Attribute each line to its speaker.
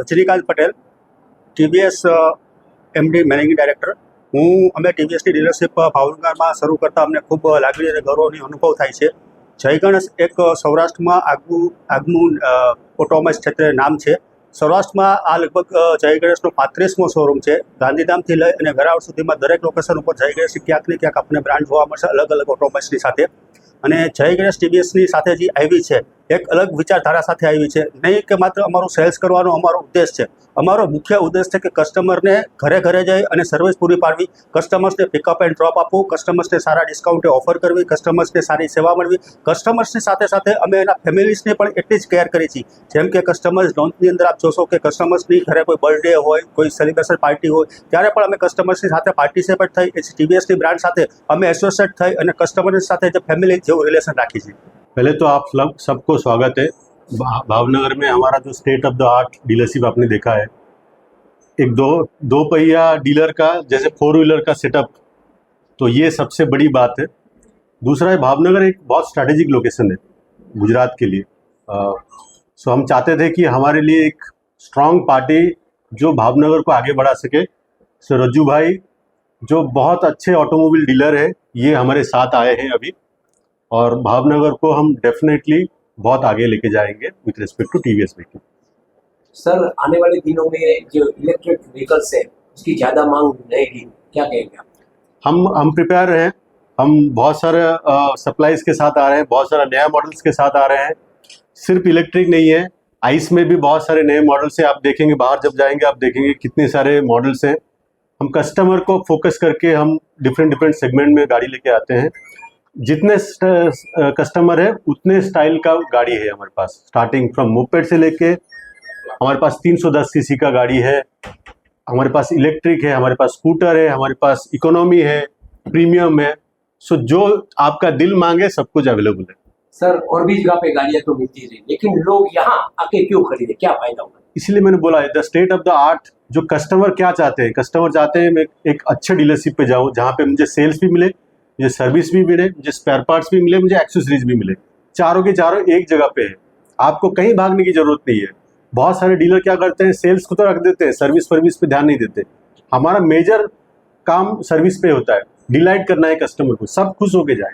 Speaker 1: Rajnikant Patel, TVS MD managing director. અમે ટીવીએસની dealership ભાવનગરમાં શરૂ કરતાં અમને ખૂબ લાગણી અને ગૌરવની અનુભવ થાય છે. જય ગણેશ એક સૌરાષ્ટ્રમાં આગવું ઓટોમોબાઈલ્સ ક્ષેત્રે નામ છે. સૌરાષ્ટ્રમાં આ લગભગ જય ગણેશનો 35મો શોરૂમ છે. ગાંધીધામથી લઈ અને વેરાવળ સુધીમાં દરેક લોકેશન ઉપર જય ગણેશની ક્યાંક ને ક્યાંક આપણને બ્રાન્ડ જોવા મળશે અલગ અલગ ઓટોમોબાઈલ્સની સાથે. અને જય ગણેશ ટીવીએસની સાથે જે આવી છે એક અલગ વિચારધારા સાથે આવી છે. નહીં કે માત્ર અમારું સેલ્સ કરવાનો અમારો ઉદ્દેશ છે, અમારો મુખ્ય ઉદ્દેશ છે કે કસ્ટમરને ઘરે ઘરે જઈ અને સર્વિસ પૂરી પાડવી, કસ્ટમર્સને પિકઅપ એન્ડ ડ્રોપ આપવું, કસ્ટમર્સને સારા ડિસ્કાઉન્ટે ઓફર કરવી, કસ્ટમર્સને સારી સેવા મળવી. કસ્ટમર્સની સાથે સાથે અમે એના ફેમિલીઝને પણ એટલી જ કેર કરી છે. જેમ કે કસ્ટમર્સ લોન્ચની અંદર આપ જોશો કે કસ્ટમર્સની ઘરે કોઈ બર્થડે હોય, કોઈ સેલિબ્રેશન પાર્ટી હોય, ત્યારે પણ અમે કસ્ટમર્સની સાથે પાર્ટિસિપેટ થઈ ટીવીએસની બ્રાન્ડ સાથે અમે એસોસિએટ થઈ અને કસ્ટમરની સાથે જે ફેમિલી જેવું रिलेशन राखी जी।
Speaker 2: पहले तो आप सबको स्वागत है। भावनगर में हमारा जो state of the art dealership आपने देखा है, एक दो पहिया डीलर का जैसे 4 व्हीलर का सेटअप, तो ये सबसे बड़ी बात है। दूसरा है भावनगर एक बहुत स्ट्रैटेजिक लोकेशन है गुजरात के लिए। सो हम चाहते थे कि हमारे लिए एक स्ट्रॉन्ग पार्टी जो भावनगर को आगे बढ़ा सके। सो रज्जू भाई जो बहुत अच्छे ऑटोमोबाइल डीलर है, ये हमारे साथ आए हैं अभी, और भावनगर को हम डेफिनेटली बहुत आगे लेके जाएंगे with respect to TVS vehicle.
Speaker 3: Sir, आने वाले दिनों में जो इलेक्ट्रिक व्हीकल्स है उसकी ज़्यादा मांग रहेगी, क्या कहेंगे आप?
Speaker 2: हम प्रिपेयर हैं। हम बहुत सारे सप्लाईज के साथ आ रहे हैं, बहुत सारा नया मॉडल्स के साथ आ रहे हैं। सिर्फ इलेक्ट्रिक नहीं है, आइस में भी बहुत सारे नए मॉडल्स हैं। आप देखेंगे बाहर जब जाएंगे आप देखेंगे कितने सारे मॉडल्स हैं। हम कस्टमर को फोकस करके हम डिफरेंट सेगमेंट में गाड़ी लेके आते हैं। जितने कस्टमर है उतने स्टाइल का गाड़ी है हमारे पास, स्टार्टिंग फ्रॉम मोपेड से लेके हमारे पास 310 सीसी का गाड़ी है, हमारे पास इलेक्ट्रिक है, हमारे पास स्कूटर है, हमारे पास इकोनॉमी है, प्रीमियम है। सो जो आपका दिल मांगे सब कुछ अवेलेबल है।
Speaker 3: सर, और भी जगह पे गाड़ियाँ तो मिलती रही, लेकिन लोग यहाँ आके क्यों खरीदे, क्या फायदा होगा?
Speaker 2: इसलिए मैंने बोला है the state of the art. जो कस्टमर क्या चाहते हैं, कस्टमर चाहते हैं मैं एक अच्छे डीलरशिप पे जाऊँ जहाँ पे मुझे सेल्स भी मिले, मुझे सर्विस भी मिले, मुझे स्पेयर पार्ट्स भी मिले, मुझे एक्सेसरीज भी मिले। चारों के चारों एक जगह पे है। आपको कहीं भागने की जरूरत नहीं है। बहुत सारे डीलर क्या करते हैं, सेल्स को तो रख देते हैं, सर्विस पे ध्यान नहीं देते। हमारा मेजर काम सर्विस पे होता है, डिलाइट करना है कस्टमर को, सब खुश होके जाए।